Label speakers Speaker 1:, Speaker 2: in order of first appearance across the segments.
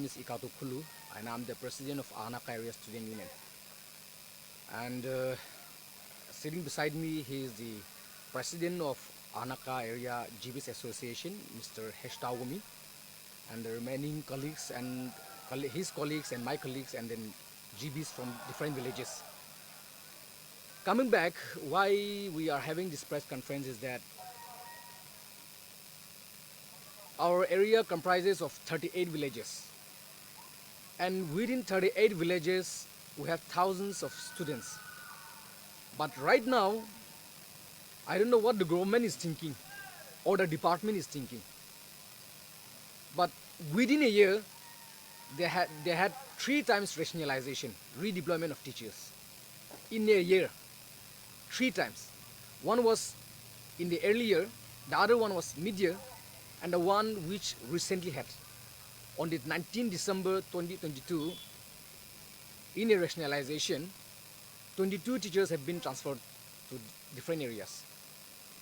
Speaker 1: name is Kulu, and I'm the president of Aghünaqa Area Student Union. And sitting beside me, he is the president of Aghünaqa Area GBs Association, Mr. Heshtagumi, and the remaining colleagues and his colleagues and my colleagues, and then GBs from different villages. Coming back, why we are having this press conference is that our area comprises of 38 villages, and within 38 villages we have thousands of students. But right now, I don't know what the government is thinking or the department is thinking. But within a year, they had 3 times rationalization, redeployment of teachers. In a year, 3 times. One was in the early year, the other one was mid-year, and the one which recently had. On the 19 December 2022, in a rationalization, 22 teachers have been transferred to different areas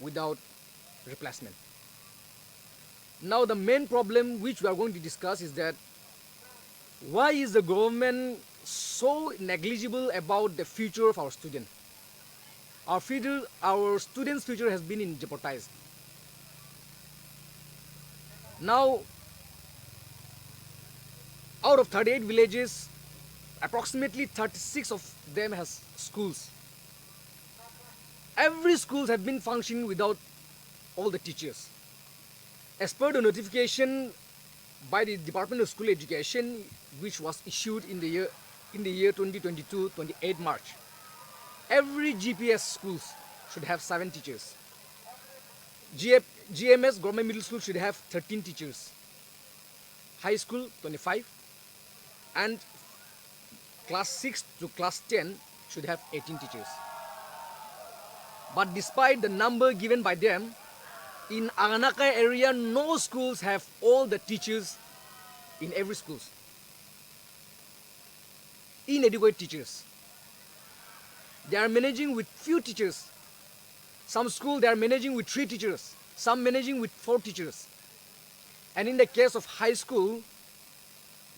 Speaker 1: without replacement. Now the main problem which we are going to discuss is that why is the government so negligible about the future of our students? Our students' future has been jeopardized. Now, out of 38 villages, approximately 36 of them has schools. Every schools have been functioning without all the teachers. As per the notification by the Department of School Education, which was issued in the year 2022, 28 March, every GPS schools should have 7 teachers. GMS, Government Middle School, should have 13 teachers. High school, 25. And class 6 to class 10 should have 18 teachers. But despite the number given by them, in Aghünaqa area, no schools have all the teachers in every schools. Inadequate teachers. They are managing with few teachers. Some schools they are managing with 3 teachers. Some managing with 4 teachers. And in the case of high school,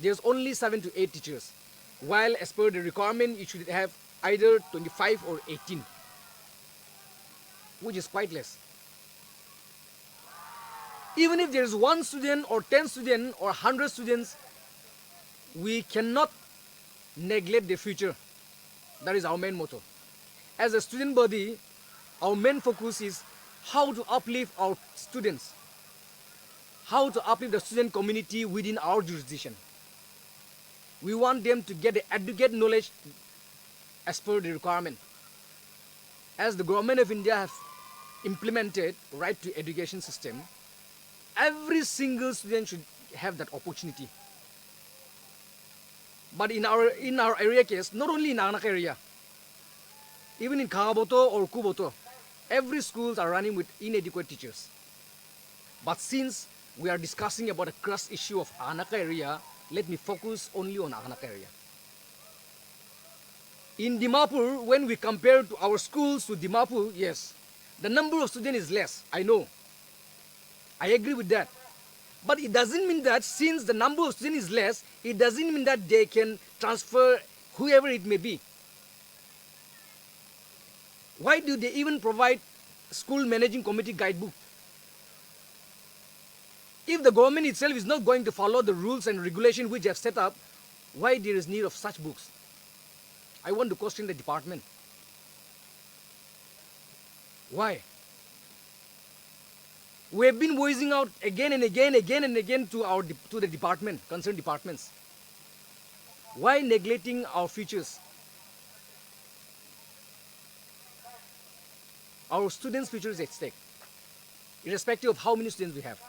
Speaker 1: there's only 7 to 8 teachers. While as per the requirement, it should have either 25 or 18. Which is quite less. Even if there is 1 student or 10 students or 100 students, we cannot neglect the future. That is our main motto. As a student body, our main focus is how to uplift our students, how to uplift the student community within our jurisdiction. We want them to get the adequate knowledge as per the requirement. As the government of India have implemented right to education system, every single student should have that opportunity. But in our area case, not only in Aghünaqa area, even in Kagaboto or Kuboto, every schools are running with inadequate teachers. But since we are discussing about the crux issue of Aghünaqa area, let me focus only on Aghünaqa area. In Dimapur, when we compare to our schools to Dimapur, yes, the number of students is less, I know. I agree with that. But it doesn't mean that since the number of students is less, it doesn't mean that they can transfer whoever it may be. Why do they even provide school managing committee guidebook? If the government itself is not going to follow the rules and regulations which they have set up, why there is need of such books? I want to question the department. Why? We have been voicing out again and again to the department, concerned departments. Why neglecting our futures? Our students' future is at stake, irrespective of how many students we have.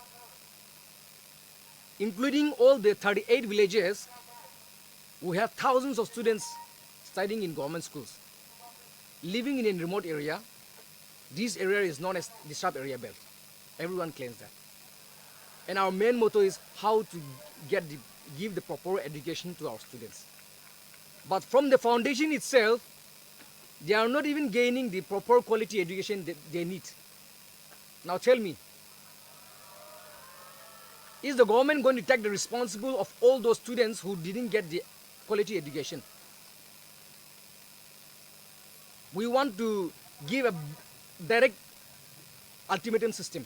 Speaker 1: Including all the 38 villages, we have thousands of students studying in government schools. Living in a remote area, this area is known as the sharp area belt. Everyone claims that. And our main motto is how to give the proper education to our students. But from the foundation itself, they are not even gaining the proper quality education that they need. Now tell me, Is the government going to take the responsibility of all those students who didn't get the quality education? We want to give a direct ultimatum system.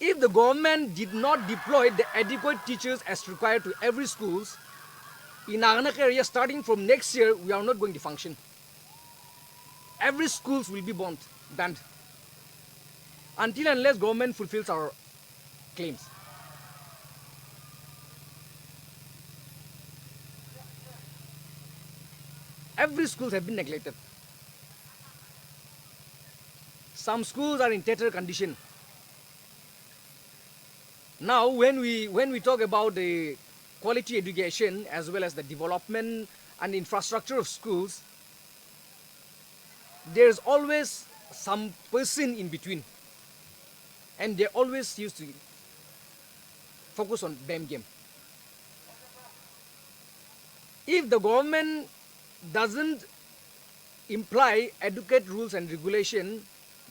Speaker 1: If the government did not deploy the adequate teachers as required to every schools, in Aghünaqa area starting from next year, we are not going to function. Every schools will be banned until unless government fulfills our claims. Every schools have been neglected. Some schools are in tattered condition. Now, when we talk about the quality education as well as the development and infrastructure of schools, there's always some person in between, and they always used to focus on blame game. If the government doesn't imply adequate rules and regulation,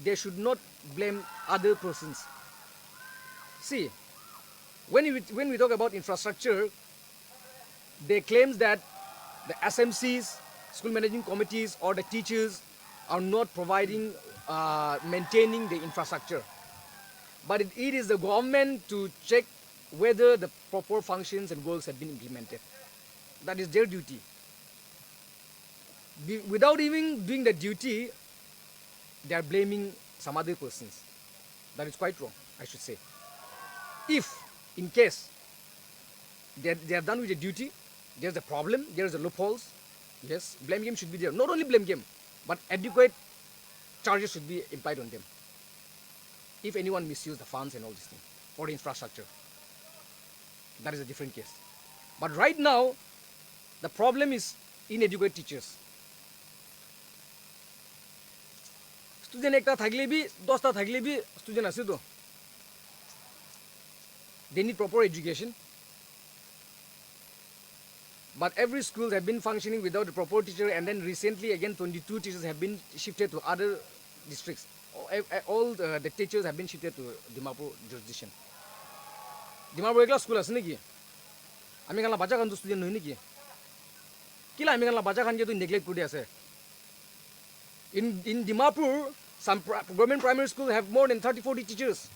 Speaker 1: they should not blame other persons. See, when we talk about infrastructure, they claim that the SMCs, school managing committees, or the teachers are not providing, maintaining the infrastructure. But it is the government to check whether the proper functions and works have been implemented. That is their duty. Without even doing the duty, they are blaming some other persons. That is quite wrong, I should say. If, in case, they are done with the duty, there's a problem, there's a loopholes, yes, blame game should be there. Not only blame game, but adequate charges should be implied on them. If anyone misuse the funds and all these things, or the infrastructure, that is a different case. But right now, the problem is inadequate teachers. Student ekta thakile bhi, 10ta thakile bhi student ase to. They need proper education. But every school have been functioning without a proper teacher, and then recently again 22 teachers have been shifted to other districts. All the teachers have been shifted to Dimapur jurisdiction. Dimapur ekla school ase neki? Ami kanla bacha kan to student nohi neki? Kila ami kanla bacha kan ke to neglect kuri ase. In Dimapur, some government primary schools have more than 30-40 teachers.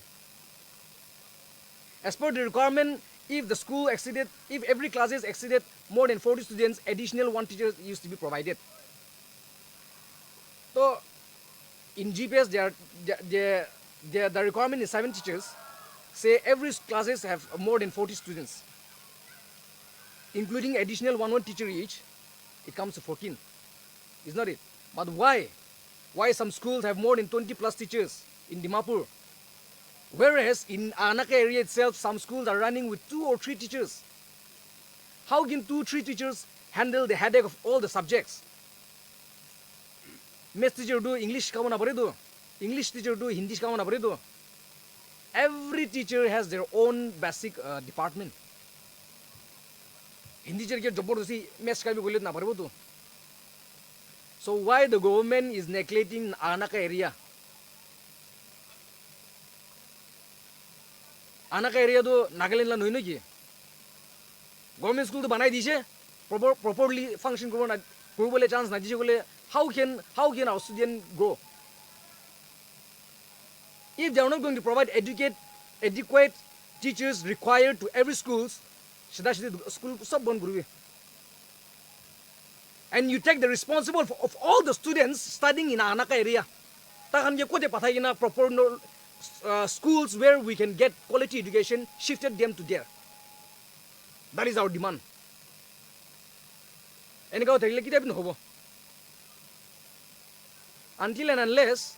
Speaker 1: As per the requirement, if the school exceeded, if every classes exceeded more than 40 students, additional 1 teacher used to be provided. So, in GPS, the requirement is 7 teachers. Say every classes have more than 40 students, including additional 1 teacher each. It comes to 14. Is not it? But why? Why some schools have more than 20 plus teachers in Dimapur? Whereas in Aghünaqa area itself, some schools are running with 2 or 3 teachers. How can 2-3 teachers handle the headache of all the subjects? Math teacher do English kamu na pare do, English teacher do Hindi kamu na pare do. Every teacher has their own basic department. Hindi teacher ke jabordosi math ka bhi bolet na pare do. So why the government is neglecting Aghünaqa area? Aghünaqa area to Nagaland la nohi ki. Government school to banai dise, properly function korobole chance na dise kole. How can our students go? If they are not going to provide adequate teachers required to every schools, school sab ban guru. And you take the responsibility of all the students studying in Aghünaqa area. Takan ye kote pathai na proper schools where we can get quality education, shifted them to there. That is our demand. Eneka thakile kita bin hobo. Until and unless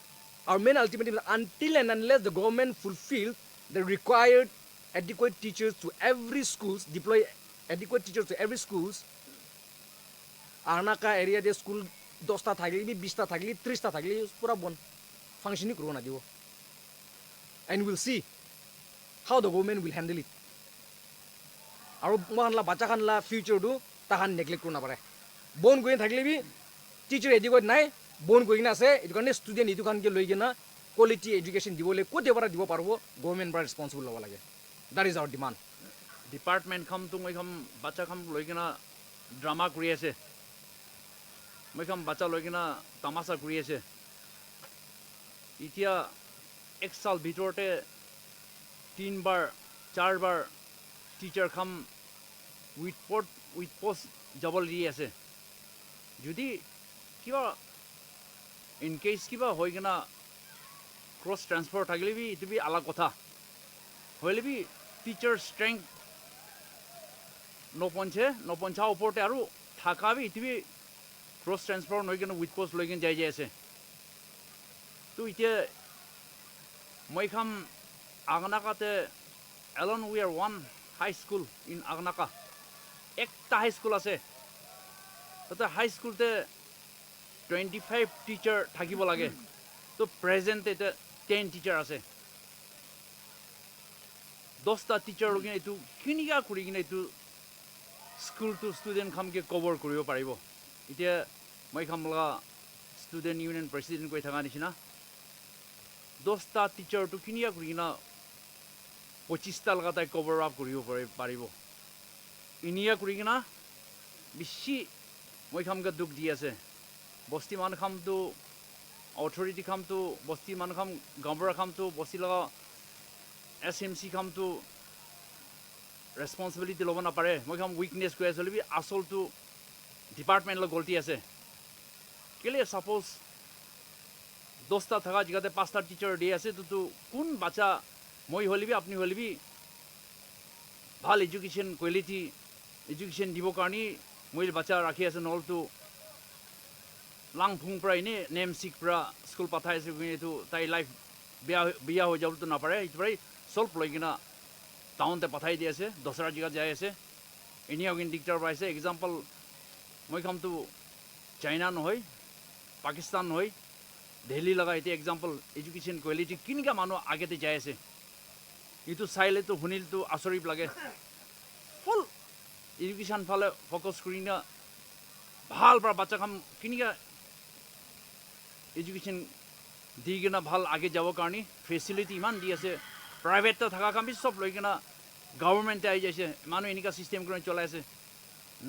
Speaker 1: our main ultimatum, until and unless the government fulfills the required adequate teachers to every schools, deploy adequate teachers to every schools, Aghünaqa area de school 10ta thakile bhi 20ta thakile 30ta thakile pura bon functioning kuro na dibo. And we'll see how the government will handle it. Our mohanla bacha khanla future do tahan neglect korna pare. Bon going thakile bhi teacher adequate nai, bon going na se etu karone student etu khan ke loi gena quality education dibole ko debara dibo parbo, government bra responsible hoba lage. That is our demand.
Speaker 2: Department kham tu moi kham bacha kham loikina drama kuri ase moi kham bacha loikina tamasha kuri ase itia ek sal bitorte 3 bar 4 bar teacher kham with post jabal ri ase jodi kiba in case kiba hoigina cross transfer thagile bi itu bi alag kotha hoile bi teacher strength no poncha oporte aru thaka bi itu bi cross transfer noigena with post loigen jai jai ase tu ite moi kham Aghünaqa te alone we are one high school in Aghünaqa ekta high school ase tata high school te 25 teacher thakibo lage to present te 10 teacher ase 10 ta teacher login etu kiniga kurigina etu school to student kham ke cover koribo paribo itia moi khamla student union president koi thanga nisina 10 ta teacher to kiniga kurigina 25 ta lagatai cover up koribo paribo inia kurigina bishi moi kham ga duk di ase bosti man kham tu authority kham tu bosti man kham gambara kham tu bosti laga SMC kham tu responsibility loba na pare moi kham weakness ko asole bi asol tu department la golti ase kele suppose 10 ta thaga jigate 5 ta teacher de ase tu kun bacha moi holi bi apni holi bi bhal education quality education dibo karni moi bacha rakhi ase nol tu lang phung prai ne name sik pra school pathai se gine tu tai life biya ho jaul tu na pare it prai solve loigina town te pathai di ase dosra jiga jai ase ini agin dictator paise example moi kham tu China no hoi Pakistan no hoi Delhi laga ite example education quality kiniga manu age te jai ase itu saile tu hunil tu asorip lage full education phale focus kurina bhal pra bacha kham kiniga education digina bhal age jabo karni facility man di ase private ta thaka kam bi sob loigena government te ai jaise manu enika system kone cholai ase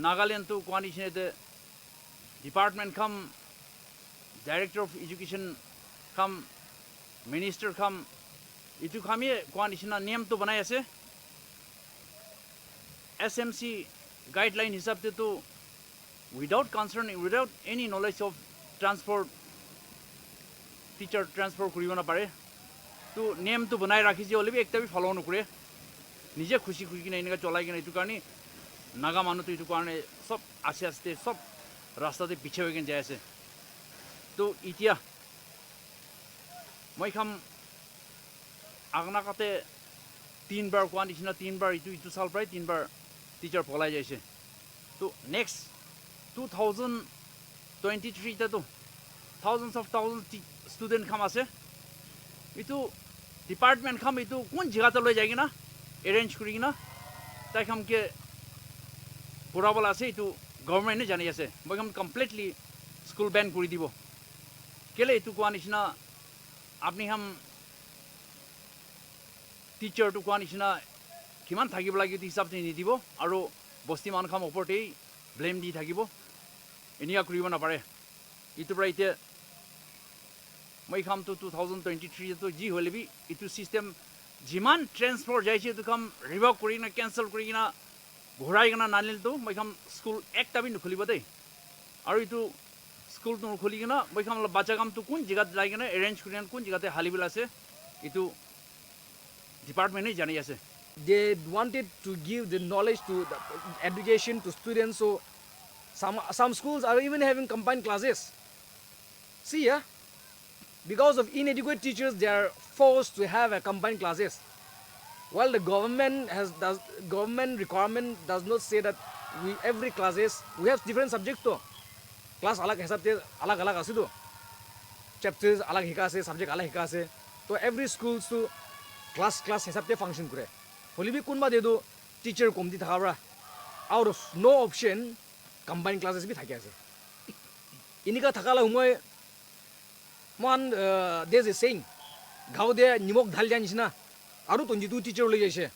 Speaker 2: Nagaland tu kwani chete department kham director of education kham minister kham itu khami kwani china name tu banai ase SMC guideline hisab te tu without concern without any knowledge of transport teacher transfer koribo na pare tu name tu banai rakhi je olebi ekta bi follow nokore nije khushi khushi kina inga cholai kina itu karni naga manu tu itu karne sob aste aste sob rasta te piche hogen jai ase tu itia moi kham Aghünaqa te 3 bar kwani china 3 bar itu sal prai 3 bar teacher polai jaise tu next 2023 ta tu thousands of student kham ase itu department kham itu kun jagah ta loi jaigina arrange kurigina tai kham ke pura bola ase itu government ne jani ase moi kham completely school ban kuri dibo kele itu kwani china apni ham teacher to kwani china kiman thagibo lagi tu hisab te ni dibo aru bosti man kham oporte blame di thagibo enia kuribo na pare itu praite moi kham tu 2023 to ji hole bi itu system jiman transfer jaise tu kham revoke kurina cancel kurina bhorai gana nanil tu moi kham school ekta bi nukholibo dei aru itu school tu nukholi gana moi kham la bacha kam tu kun jiga lai gana arrange kurina kun jiga te halibila ase itu department ne jani ase
Speaker 1: They wanted to give the knowledge to the education to students, so some schools are even having combined classes. See, yeah, because of inadequate teachers, they are forced to have a combined classes. While the government requirement does not say that every classes we have different subjects to class alag hisab te alag ase to chapters alag hika ase subject alag hika ase to every schools to class hisab te function kore holi bi kunba de do teacher komti thakabra out of no option combined classes bi thake ase inika thakala humoi man there's a saying gao de nimok dhal jan isna aru 22 teacher loi jaise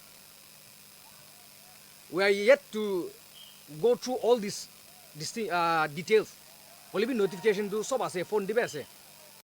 Speaker 1: we are yet to go through all these details. Only be notification to sob ase phone dibe ase